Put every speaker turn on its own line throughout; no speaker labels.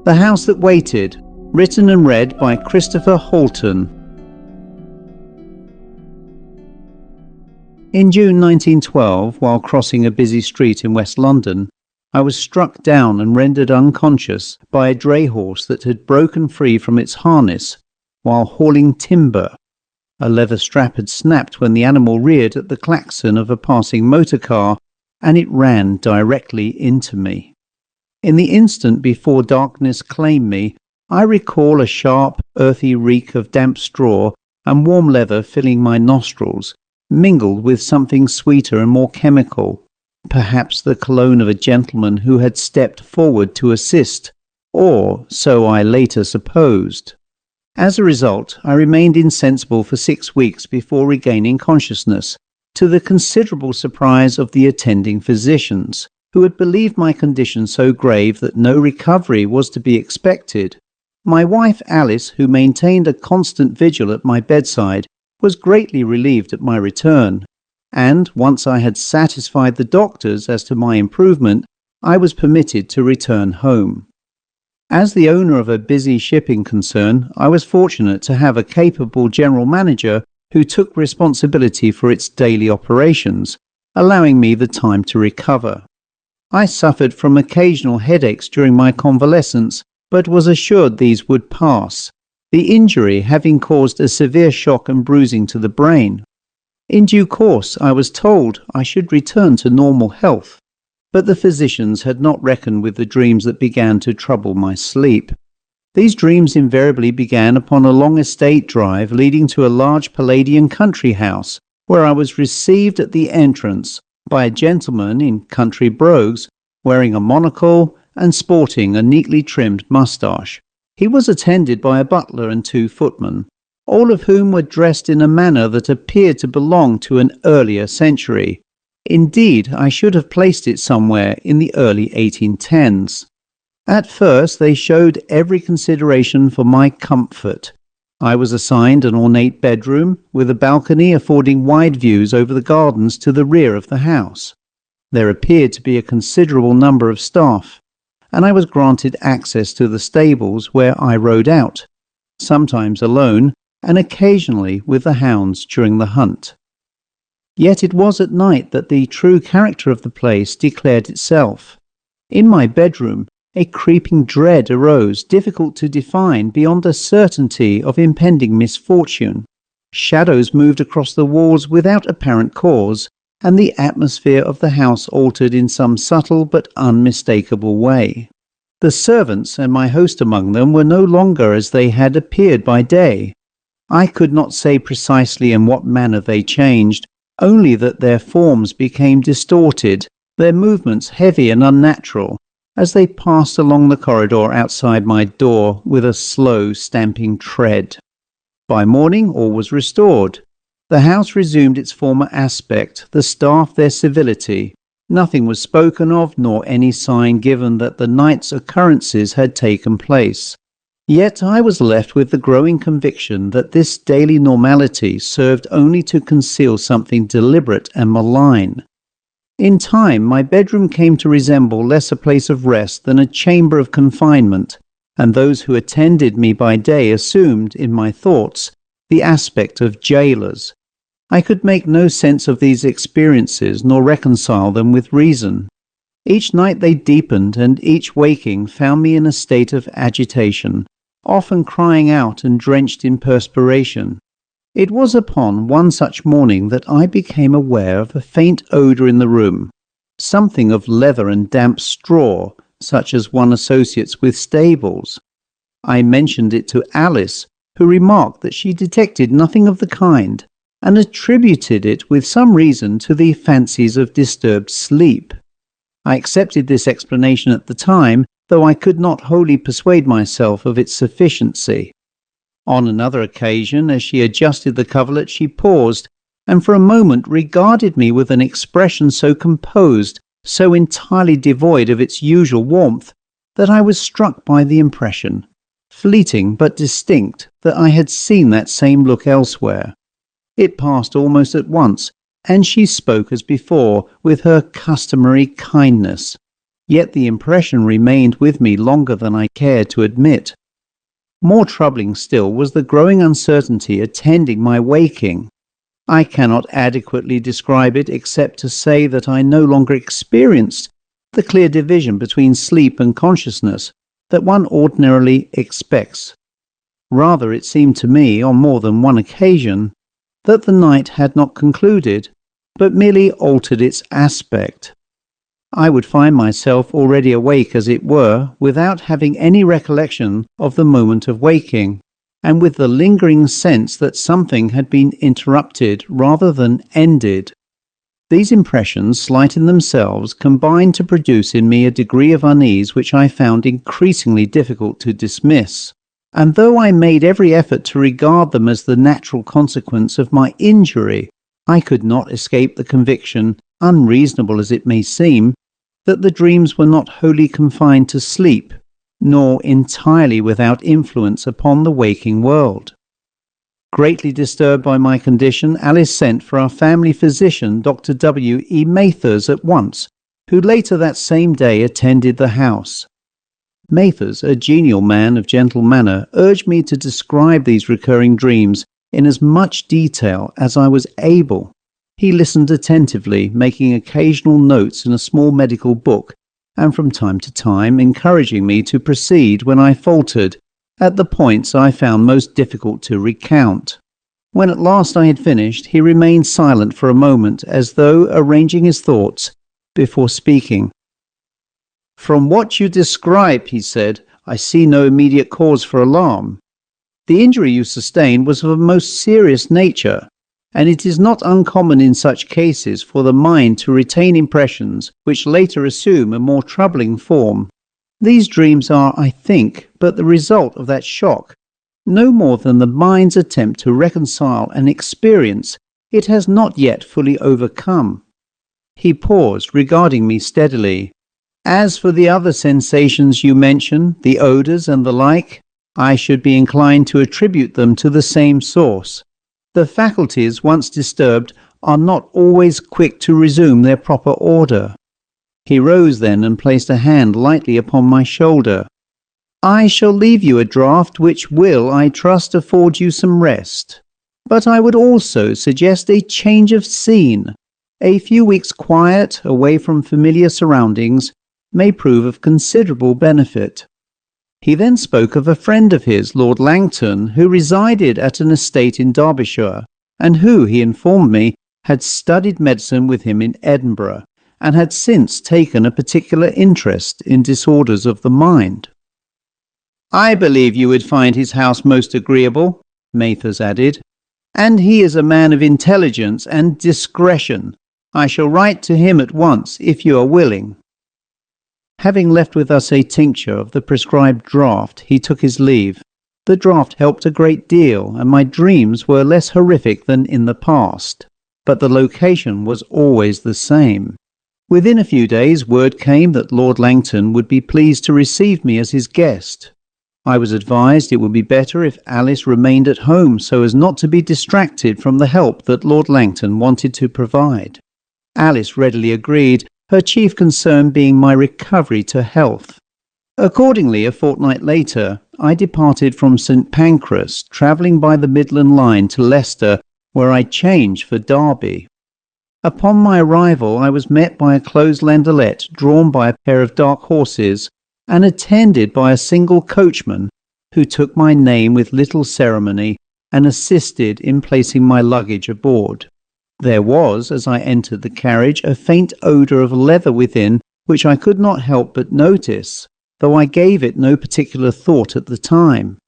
The House That Waited, written and read by Christopher Halton. In June 1912, while crossing a busy street in West London, I was struck down and rendered unconscious by a dray horse that had broken free from its harness while hauling timber. A leather strap had snapped when the animal reared at the klaxon of a passing motor car, and it ran directly into me. In the instant before darkness claimed me, I recall a sharp, earthy reek of damp straw and warm leather filling my nostrils, mingled with something sweeter and more chemical, perhaps the cologne of a gentleman who had stepped forward to assist, or so I later supposed. As a result, I remained insensible for 6 weeks before regaining consciousness, to the considerable surprise of the attending physicians, who had believed my condition so grave that no recovery was to be expected. My wife Alice, who maintained a constant vigil at my bedside, was greatly relieved at my return, and once I had satisfied the doctors as to my improvement, I was permitted to return home. As the owner of a busy shipping concern, I was fortunate to have a capable general manager who took responsibility for its daily operations, allowing me the time to recover. I suffered from occasional headaches during my convalescence, but was assured these would pass, the injury having caused a severe shock and bruising to the brain. In due course, I was told I should return to normal health, but the physicians had not reckoned with the dreams that began to trouble my sleep. These dreams invariably began upon a long estate drive leading to a large Palladian country house, where I was received at the entrance by a gentleman in country brogues, wearing a monocle and sporting a neatly trimmed moustache. He was attended by a butler and 2 footmen, all of whom were dressed in a manner that appeared to belong to an earlier century. Indeed, I should have placed it somewhere in the early 1810s. At first, they showed every consideration for my comfort. I was assigned an ornate bedroom, with a balcony affording wide views over the gardens to the rear of the house. There appeared to be a considerable number of staff, and I was granted access to the stables where I rode out, sometimes alone, and occasionally with the hounds during the hunt. Yet it was at night that the true character of the place declared itself. In my bedroom, a creeping dread arose, difficult to define beyond a certainty of impending misfortune. Shadows moved across the walls without apparent cause, and the atmosphere of the house altered in some subtle but unmistakable way. The servants, and my host among them, were no longer as they had appeared by day. I could not say precisely in what manner they changed, only that their forms became distorted, their movements heavy and unnatural, as they passed along the corridor outside my door with a slow stamping tread. By morning all was restored. The house resumed its former aspect, the staff their civility. Nothing was spoken of, nor any sign given that the night's occurrences had taken place. Yet I was left with the growing conviction that this daily normality served only to conceal something deliberate and malign. In time, my bedroom came to resemble less a place of rest than a chamber of confinement, and those who attended me by day assumed, in my thoughts, the aspect of jailers. I could make no sense of these experiences, nor reconcile them with reason. Each night they deepened, and each waking found me in a state of agitation, often crying out and drenched in perspiration. It was upon one such morning that I became aware of a faint odour in the room, something of leather and damp straw, such as one associates with stables. I mentioned it to Alice, who remarked that she detected nothing of the kind, and attributed it with some reason to the fancies of disturbed sleep. I accepted this explanation at the time, though I could not wholly persuade myself of its sufficiency. On another occasion, as she adjusted the coverlet, she paused, and for a moment regarded me with an expression so composed, so entirely devoid of its usual warmth, that I was struck by the impression, fleeting but distinct, that I had seen that same look elsewhere. It passed almost at once, and she spoke as before, with her customary kindness. Yet the impression remained with me longer than I cared to admit. More troubling still was the growing uncertainty attending my waking. I cannot adequately describe it except to say that I no longer experienced the clear division between sleep and consciousness that one ordinarily expects. Rather, it seemed to me, on more than one occasion, that the night had not concluded, but merely altered its aspect. I would find myself already awake, as it were, without having any recollection of the moment of waking, and with the lingering sense that something had been interrupted rather than ended. These impressions, slight in themselves, combined to produce in me a degree of unease which I found increasingly difficult to dismiss. And though I made every effort to regard them as the natural consequence of my injury, I could not escape the conviction, unreasonable as it may seem, that the dreams were not wholly confined to sleep, nor entirely without influence upon the waking world. Greatly disturbed by my condition, Alice sent for our family physician, Dr. W. E. Mathers, at once, who later that same day attended the house. Mathers, a genial man of gentle manner, urged me to describe these recurring dreams in as much detail as I was able. He listened attentively, making occasional notes in a small medical book, and from time to time encouraging me to proceed when I faltered at the points I found most difficult to recount. When at last I had finished, he remained silent for a moment, as though arranging his thoughts, before speaking. "From what you describe," he said, "I see no immediate cause for alarm. The injury you sustained was of a most serious nature, and it is not uncommon in such cases for the mind to retain impressions which later assume a more troubling form. These dreams are, I think, but the result of that shock, no more than the mind's attempt to reconcile an experience it has not yet fully overcome." He paused, regarding me steadily. "As for the other sensations you mention, the odours and the like, I should be inclined to attribute them to the same source. The faculties, once disturbed, are not always quick to resume their proper order." He rose then and placed a hand lightly upon my shoulder. "I shall leave you a draught which will, I trust, afford you some rest. But I would also suggest a change of scene. A few weeks' quiet, away from familiar surroundings, may prove of considerable benefit." He then spoke of a friend of his, Lord Langton, who resided at an estate in Derbyshire, and who, he informed me, had studied medicine with him in Edinburgh, and had since taken a particular interest in disorders of the mind. "I believe you would find his house most agreeable," Mathers added, "and he is a man of intelligence and discretion. I shall write to him at once, if you are willing." Having left with us a tincture of the prescribed draught, he took his leave. The draught helped a great deal, and my dreams were less horrific than in the past, but the location was always the same. Within a few days, word came that Lord Langton would be pleased to receive me as his guest. I was advised it would be better if Alice remained at home so as not to be distracted from the help that Lord Langton wanted to provide. Alice readily agreed, her chief concern being my recovery to health. Accordingly, a fortnight later, I departed from St Pancras, travelling by the Midland line to Leicester, where I changed for Derby. Upon my arrival, I was met by a closed landaulette drawn by a pair of dark horses, and attended by a single coachman, who took my name with little ceremony and assisted in placing my luggage aboard. There was, as I entered the carriage, a faint odour of leather within, which I could not help but notice, though I gave it no particular thought at the time.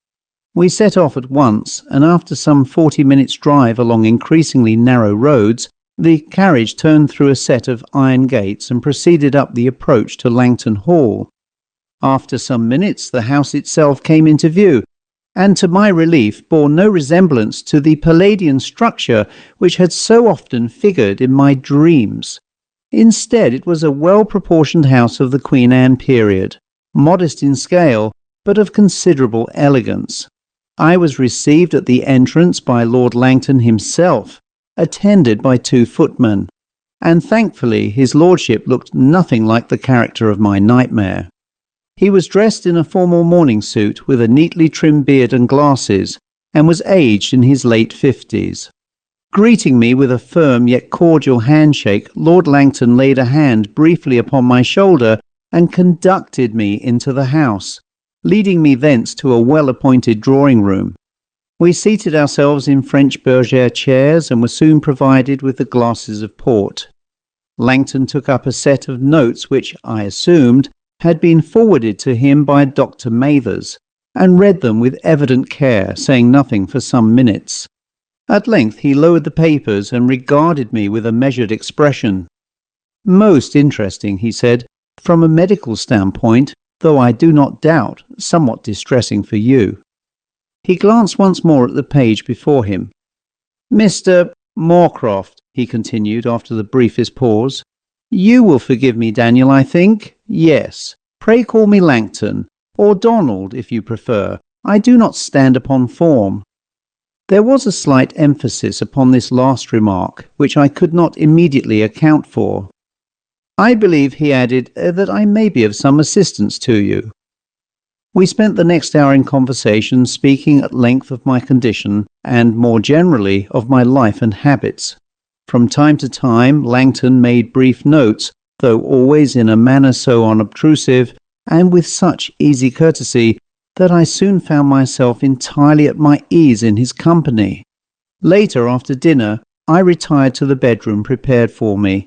We set off at once, and after some 40 minutes' drive along increasingly narrow roads, the carriage turned through a set of iron gates and proceeded up the approach to Langton Hall. After some minutes the house itself came into view, and to my relief bore no resemblance to the Palladian structure which had so often figured in my dreams. Instead, it was a well-proportioned house of the Queen Anne period, modest in scale, but of considerable elegance. I was received at the entrance by Lord Langton himself, attended by 2 footmen. and thankfully his lordship looked nothing like the character of my nightmare. He was dressed in a formal morning suit with a neatly trimmed beard and glasses, and was aged in his late 50s. Greeting me with a firm yet cordial handshake, Lord Langton laid a hand briefly upon my shoulder and conducted me into the house, leading me thence to a well-appointed drawing-room. We seated ourselves in French bergère chairs and were soon provided with the glasses of port. Langton took up a set of notes which, I assumed, had been forwarded to him by Dr. Mathers, and read them with evident care, saying nothing for some minutes. At length he lowered the papers and regarded me with a measured expression. "Most interesting," he said, "from a medical standpoint, though I do not doubt somewhat distressing for you." He glanced once more at the page before him. "Mr. Moorcroft," he continued after the briefest pause, "you will forgive me, Daniel, I think? Yes. Pray call me Langton, or Donald, if you prefer. I do not stand upon form." There was a slight emphasis upon this last remark, which I could not immediately account for. "I believe," he added, "that I may be of some assistance to you." We spent the next hour in conversation, speaking at length of my condition, and more generally of my life and habits. From time to time Langton made brief notes, though always in a manner so unobtrusive, and with such easy courtesy, that I soon found myself entirely at my ease in his company. Later, after dinner, I retired to the bedroom prepared for me,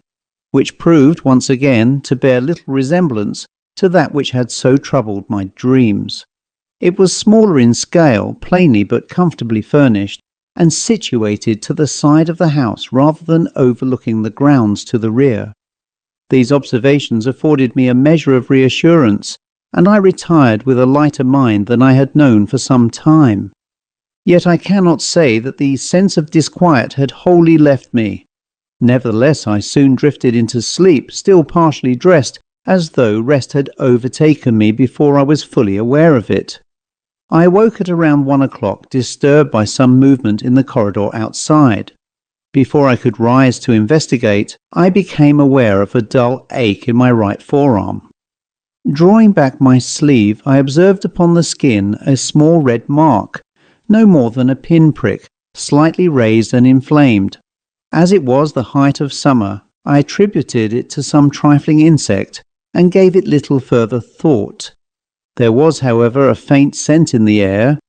which proved once again to bear little resemblance to that which had so troubled my dreams. It was smaller in scale, plainly but comfortably furnished, and situated to the side of the house rather than overlooking the grounds to the rear. These observations afforded me a measure of reassurance, and I retired with a lighter mind than I had known for some time. Yet I cannot say that the sense of disquiet had wholly left me. Nevertheless, I soon drifted into sleep, still partially dressed, as though rest had overtaken me before I was fully aware of it. I awoke at around 1 o'clock, disturbed by some movement in the corridor outside. Before I could rise to investigate, I became aware of a dull ache in my right forearm. Drawing back my sleeve, I observed upon the skin a small red mark, no more than a pinprick, slightly raised and inflamed. As it was the height of summer, I attributed it to some trifling insect, and gave it little further thought. There was, however, a faint scent in the air,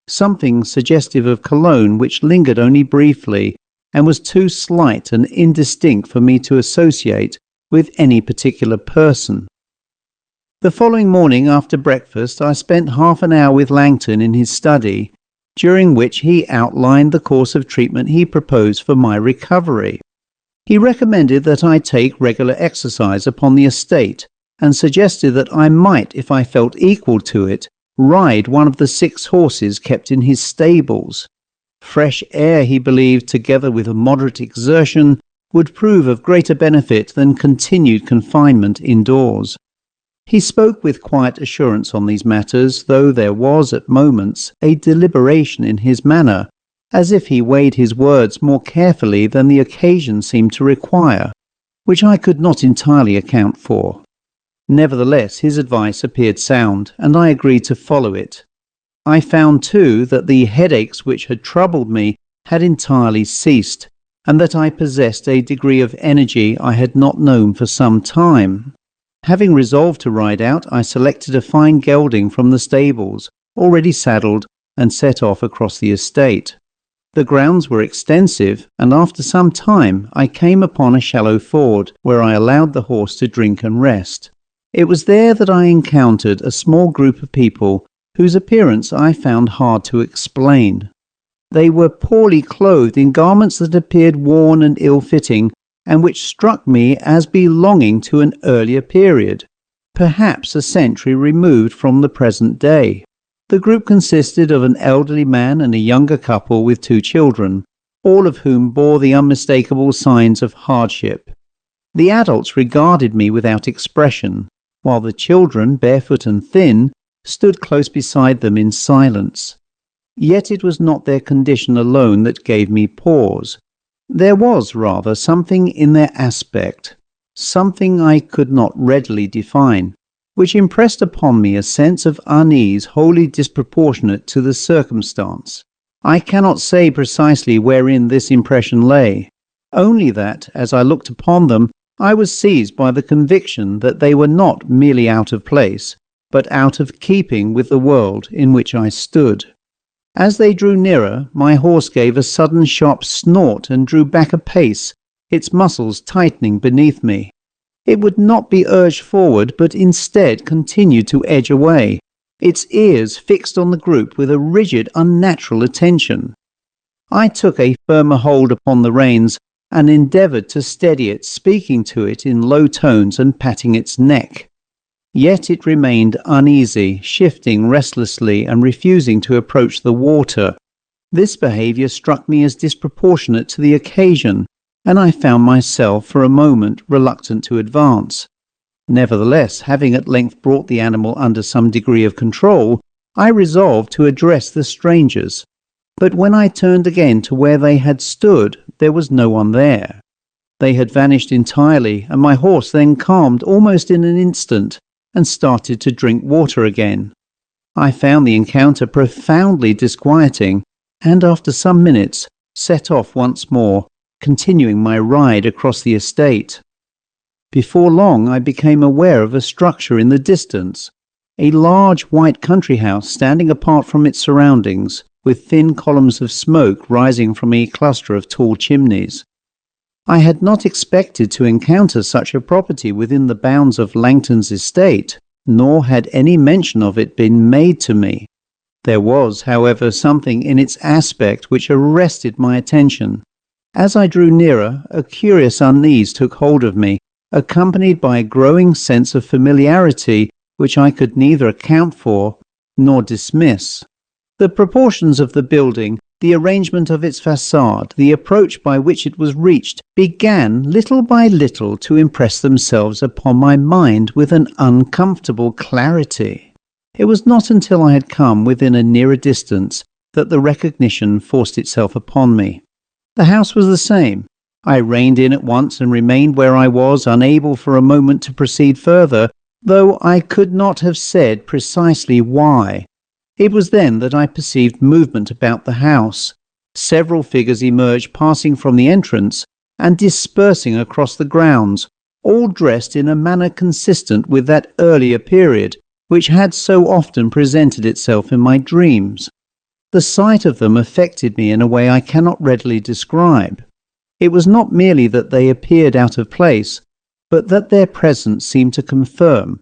something suggestive of cologne, which lingered only briefly, and was too slight and indistinct for me to associate with any particular person. The following morning after breakfast I spent half an hour with Langton in his study, during which he outlined the course of treatment he proposed for my recovery. He recommended that I take regular exercise upon the estate, and suggested that I might, if I felt equal to it, ride one of the 6 horses kept in his stables. Fresh air, he believed, together with a moderate exertion, would prove of greater benefit than continued confinement indoors. He spoke with quiet assurance on these matters, though there was at moments a deliberation in his manner, as if he weighed his words more carefully than the occasion seemed to require, which I could not entirely account for. Nevertheless, his advice appeared sound, and I agreed to follow it. I found, too, that the headaches which had troubled me had entirely ceased, and that I possessed a degree of energy I had not known for some time. Having resolved to ride out, I selected a fine gelding from the stables, already saddled, and set off across the estate. The grounds were extensive, and after some time I came upon a shallow ford, where I allowed the horse to drink and rest. It was there that I encountered a small group of people whose appearance I found hard to explain. They were poorly clothed in garments that appeared worn and ill-fitting, and which struck me as belonging to an earlier period, perhaps a century removed from the present day. The group consisted of an elderly man and a younger couple with 2 children, all of whom bore the unmistakable signs of hardship. The adults regarded me without expression, while the children, barefoot and thin, stood close beside them in silence. Yet it was not their condition alone that gave me pause. There was, rather, something in their aspect, something I could not readily define, which impressed upon me a sense of unease wholly disproportionate to the circumstance. I cannot say precisely wherein this impression lay, only that, as I looked upon them, I was seized by the conviction that they were not merely out of place, but out of keeping with the world in which I stood. As they drew nearer, my horse gave a sudden sharp snort and drew back a pace, its muscles tightening beneath me. It would not be urged forward, but instead continued to edge away, its ears fixed on the group with a rigid, unnatural attention. I took a firmer hold upon the reins and endeavoured to steady it, speaking to it in low tones and patting its neck. Yet it remained uneasy, shifting restlessly and refusing to approach the water. This behaviour struck me as disproportionate to the occasion, and I found myself for a moment reluctant to advance. Nevertheless, having at length brought the animal under some degree of control, I resolved to address the strangers. But when I turned again to where they had stood, there was no one there. They had vanished entirely, and my horse then calmed almost in an instant, and started to drink water again. I found the encounter profoundly disquieting, and after some minutes set off once more, continuing my ride across the estate. Before long I became aware of a structure in the distance, a large white country house standing apart from its surroundings, with thin columns of smoke rising from a cluster of tall chimneys. I had not expected to encounter such a property within the bounds of Langton's estate, nor had any mention of it been made to me. There was, however, something in its aspect which arrested my attention. As I drew nearer, a curious unease took hold of me, accompanied by a growing sense of familiarity which I could neither account for nor dismiss. The proportions of the building, the arrangement of its facade, the approach by which it was reached, began little by little to impress themselves upon my mind with an uncomfortable clarity. It was not until I had come within a nearer distance that the recognition forced itself upon me. The house was the same. I reined in at once and remained where I was, unable for a moment to proceed further, though I could not have said precisely why. It was then that I perceived movement about the house. Several figures emerged, passing from the entrance and dispersing across the grounds, all dressed in a manner consistent with that earlier period, which had so often presented itself in my dreams. The sight of them affected me in a way I cannot readily describe. It was not merely that they appeared out of place, but that their presence seemed to confirm,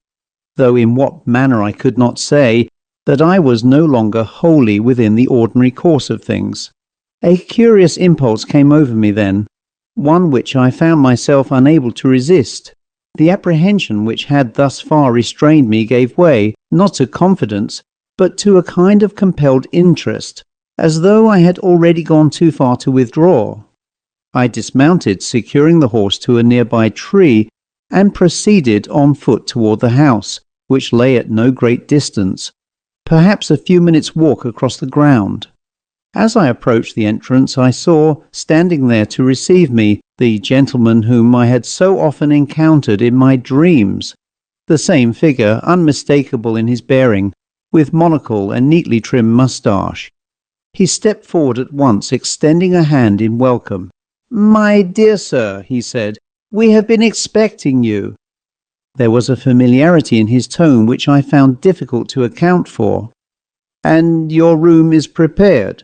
though in what manner I could not say, that I was no longer wholly within the ordinary course of things. A curious impulse came over me then, one which I found myself unable to resist. The apprehension which had thus far restrained me gave way, not to confidence, but to a kind of compelled interest, as though I had already gone too far to withdraw. I dismounted, securing the horse to a nearby tree, and proceeded on foot toward the house, which lay at no great distance, perhaps a few minutes' walk across the ground. As I approached the entrance, I saw, standing there to receive me, the gentleman whom I had so often encountered in my dreams, the same figure, unmistakable in his bearing, with monocle and neatly trimmed moustache. He stepped forward at once, extending a hand in welcome. "My dear sir," he said, "we have been expecting you." There was a familiarity in his tone which I found difficult to account for. "And your room is prepared?"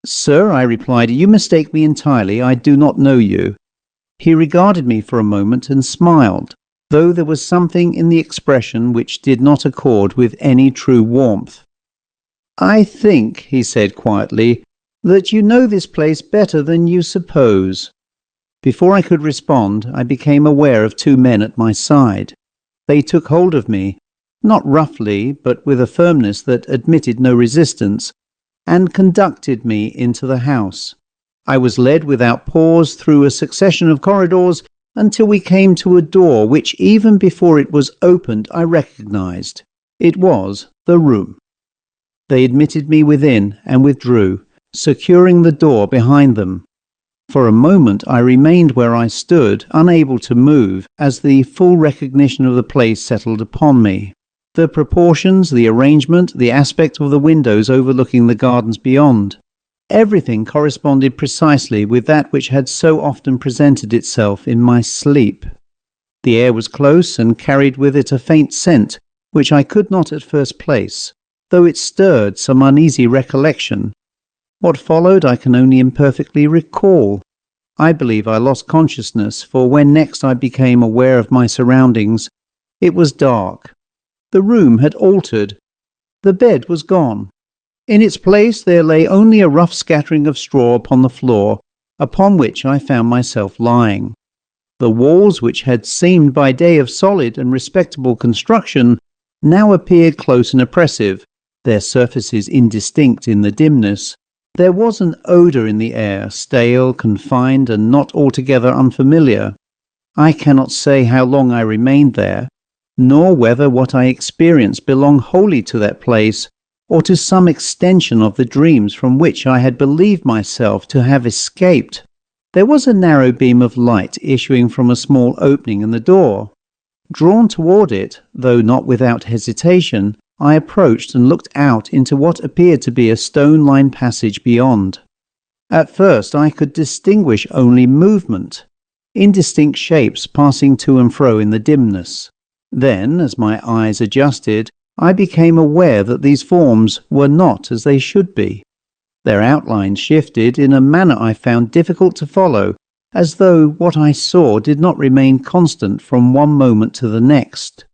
"Sir," I replied, "you mistake me entirely. I do not know you." He regarded me for a moment and smiled, though there was something in the expression which did not accord with any true warmth. "I think," he said quietly, "that you know this place better than you suppose." Before I could respond, I became aware of two men at my side. They took hold of me, not roughly, but with a firmness that admitted no resistance, and conducted me into the house. I was led without pause through a succession of corridors until we came to a door which, even before it was opened, I recognized. It was the room. They admitted me within and withdrew, securing the door behind them. For a moment I remained where I stood, unable to move, as the full recognition of the place settled upon me. The proportions, the arrangement, the aspect of the windows overlooking the gardens beyond. Everything corresponded precisely with that which had so often presented itself in my sleep. The air was close and carried with it a faint scent, which I could not at first place, though it stirred some uneasy recollection. What followed I can only imperfectly recall. I believe I lost consciousness, for when next I became aware of my surroundings, it was dark. The room had altered. The bed was gone. In its place there lay only a rough scattering of straw upon the floor, upon which I found myself lying. The walls, which had seemed by day of solid and respectable construction, now appeared close and oppressive, their surfaces indistinct in the dimness. There was an odour in the air, stale, confined, and not altogether unfamiliar. I cannot say how long I remained there, nor whether what I experienced belonged wholly to that place, or to some extension of the dreams from which I had believed myself to have escaped. There was a narrow beam of light issuing from a small opening in the door. Drawn toward it, though not without hesitation, I approached and looked out into what appeared to be a stone-lined passage beyond. At first I could distinguish only movement, indistinct shapes passing to and fro in the dimness. Then, as my eyes adjusted, I became aware that these forms were not as they should be. Their outlines shifted in a manner I found difficult to follow, as though what I saw did not remain constant from one moment to the next.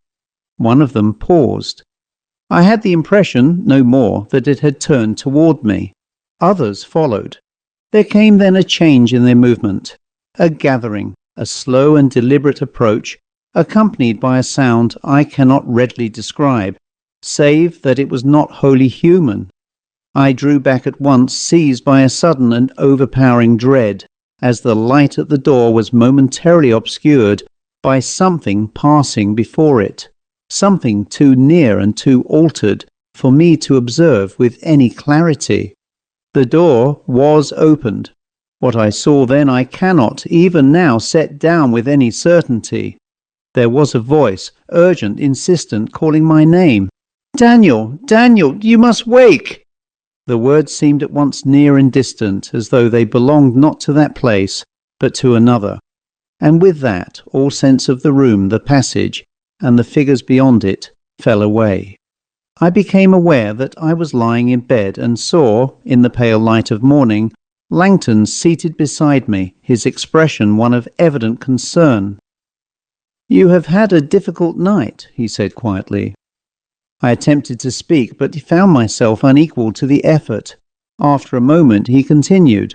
One of them paused. I had the impression, no more, that it had turned toward me. Others followed. There came then a change in their movement, a gathering, a slow and deliberate approach, accompanied by a sound I cannot readily describe, save that it was not wholly human. I drew back at once, seized by a sudden and overpowering dread, as the light at the door was momentarily obscured by something passing before it. Something too near and too altered for me to observe with any clarity. The door was opened. What I saw then I cannot, even now, set down with any certainty. There was a voice, urgent, insistent, calling my name. "Daniel, Daniel, you must wake!" The words seemed at once near and distant, as though they belonged not to that place, but to another. And with that, all sense of the room, the passage, and the figures beyond it fell away. I became aware that I was lying in bed and saw, in the pale light of morning, Langton seated beside me, his expression one of evident concern. "You have had a difficult night," he said quietly. I attempted to speak, but found myself unequal to the effort. After a moment he continued.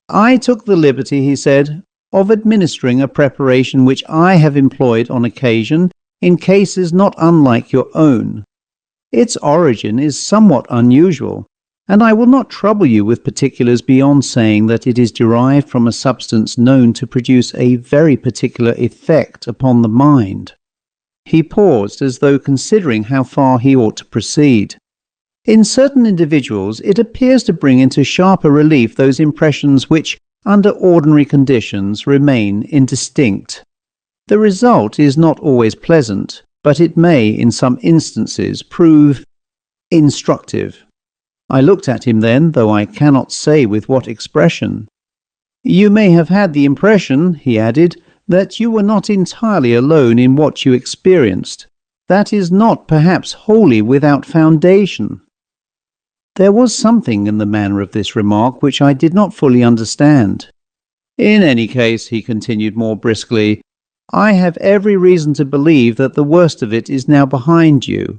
"I took the liberty," he said, "of administering a preparation which I have employed on occasion in cases not unlike your own. Its origin is somewhat unusual, and I will not trouble you with particulars beyond saying that it is derived from a substance known to produce a very particular effect upon the mind." He paused, as though considering how far he ought to proceed. "In certain individuals it appears to bring into sharper relief those impressions which, under ordinary conditions, remain indistinct. The result is not always pleasant, but it may, in some instances, prove instructive." I looked at him then, though I cannot say with what expression. "You may have had the impression," he added, "that you were not entirely alone in what you experienced. That is not perhaps wholly without foundation." There was something in the manner of this remark which I did not fully understand. "In any case," he continued more briskly, "I have every reason to believe that the worst of it is now behind you.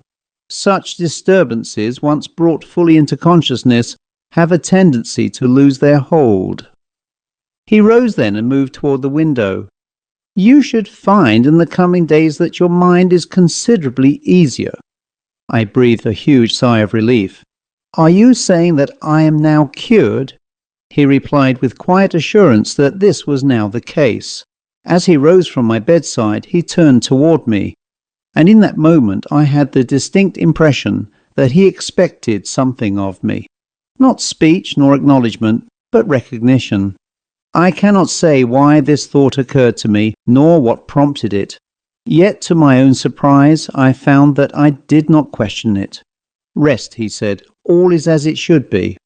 Such disturbances, once brought fully into consciousness, have a tendency to lose their hold." He rose then and moved toward the window. "You should find in the coming days that your mind is considerably easier." I breathed a huge sigh of relief. "Are you saying that I am now cured?" He replied with quiet assurance that this was now the case. As he rose from my bedside, he turned toward me, and in that moment I had the distinct impression that he expected something of me. Not speech nor acknowledgment, but recognition. I cannot say why this thought occurred to me, nor what prompted it. Yet to my own surprise, I found that I did not question it. "Rest," he said, "all is as it should be."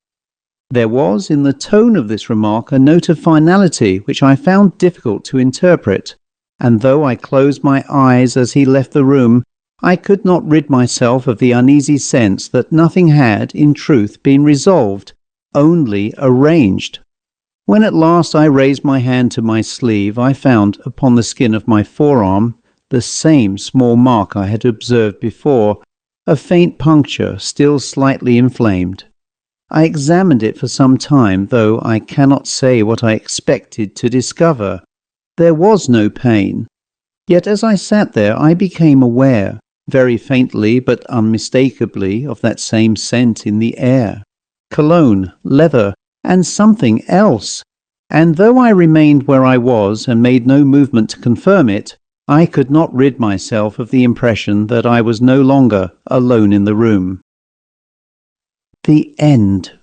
There was in the tone of this remark a note of finality which I found difficult to interpret, and though I closed my eyes as he left the room, I could not rid myself of the uneasy sense that nothing had, in truth, been resolved, only arranged. When at last I raised my hand to my sleeve, I found, upon the skin of my forearm, the same small mark I had observed before, a faint puncture still slightly inflamed. I examined it for some time, though I cannot say what I expected to discover. There was no pain. Yet as I sat there, I became aware, very faintly but unmistakably, of that same scent in the air. Cologne, leather, and something else. And though I remained where I was and made no movement to confirm it, I could not rid myself of the impression that I was no longer alone in the room. The end.